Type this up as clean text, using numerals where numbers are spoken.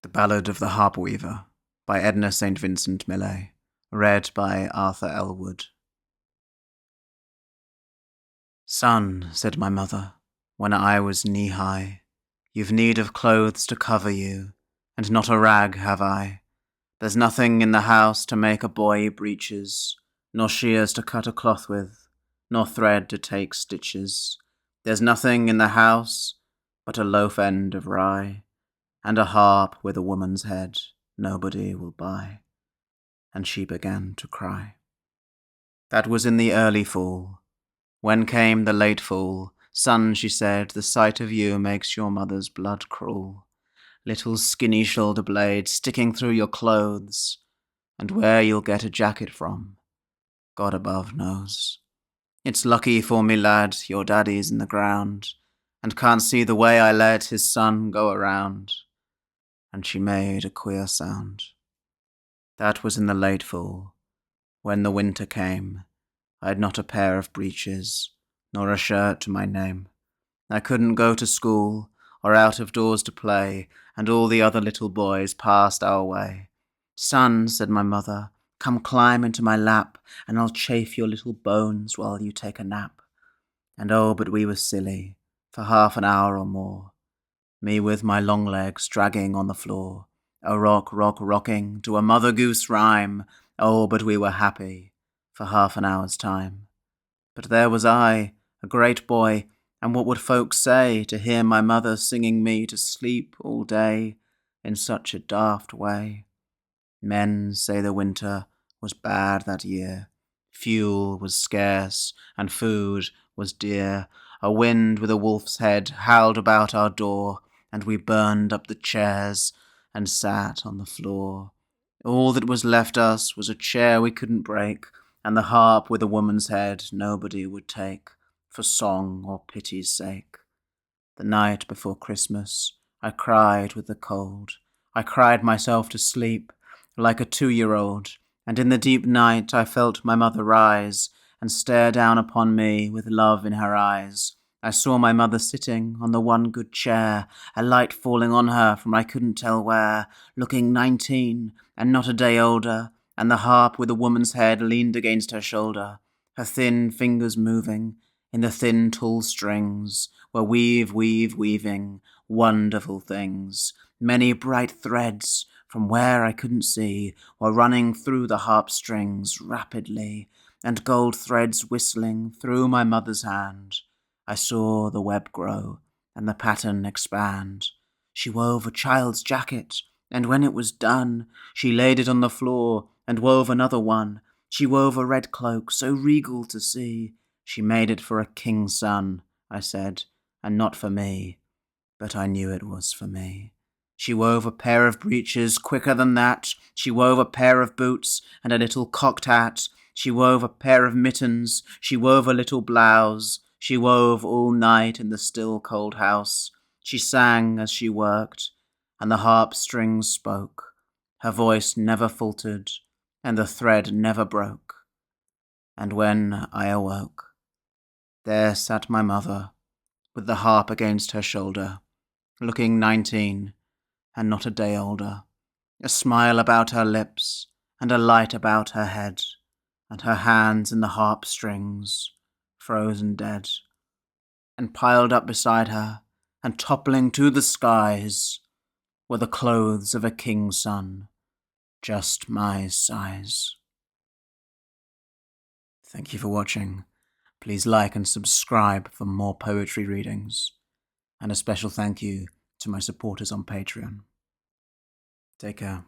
The Ballad of the Harp-Weaver by Edna St. Vincent Millay. Read by Arthur Elwood. Son, said my mother, when I was knee-high, you've need of clothes to cover you, and not a rag have I. There's nothing in the house to make a boy breeches, nor shears to cut a cloth with, nor thread to take stitches. There's nothing in the house but a loaf-end of rye, and a harp with a woman's head nobody will buy. And she began to cry. That was in the early fall. When came the late fall, son, she said, the sight of you makes your mother's blood crawl. Little skinny shoulder blades sticking through your clothes, and where you'll get a jacket from, God above knows. It's lucky for me, lad, your daddy's in the ground, and can't see the way I let his son go around. And she made a queer sound. That was in the late fall. When the winter came, I'd not a pair of breeches, nor a shirt to my name. I couldn't go to school, or out of doors to play, and all the other little boys passed our way. Son, said my mother, come climb into my lap, and I'll chafe your little bones while you take a nap. And oh, but we were silly, for half an hour or more. Me with my long legs dragging on the floor, a rocking to a Mother Goose rhyme. Oh, but we were happy for half an hour's time. But there was I, a great boy, and what would folks say to hear my mother singing me to sleep all day in such a daft way? Men say the winter was bad that year. Fuel was scarce, and food was dear. A wind with a wolf's head howled about our door, and we burned up the chairs and sat on the floor. All that was left us was a chair we couldn't break, and the harp with a woman's head nobody would take, for song or pity's sake. The night before Christmas I cried with the cold. I cried myself to sleep like a 2-year-old, and in the deep night I felt my mother rise and stare down upon me with love in her eyes. I saw my mother sitting on the one good chair, a light falling on her from I couldn't tell where, looking 19 and not a day older, and the harp with a woman's head leaned against her shoulder. Her thin fingers moving in the thin tall strings were weaving wonderful things. Many bright threads from where I couldn't see were running through the harp strings rapidly, and gold threads whistling through my mother's hand. I saw the web grow and the pattern expand. She wove a child's jacket, and when it was done, she laid it on the floor and wove another one. She wove a red cloak so regal to see. She made it for a king's son, I said, and not for me, but I knew it was for me. She wove a pair of breeches quicker than that. She wove a pair of boots and a little cocked hat. She wove a pair of mittens. She wove a little blouse. She wove all night in the still cold house. She sang as she worked, and the harp strings spoke. Her voice never faltered, and the thread never broke. And when I awoke, there sat my mother, with the harp against her shoulder, looking 19 and not a day older, a smile about her lips and a light about her head, and her hands in the harp strings, frozen dead. And piled up beside her, and toppling to the skies, were the clothes of a king's son, just my size. Thank you for watching. Please like and subscribe for more poetry readings, and a special thank you to my supporters on Patreon. Take care.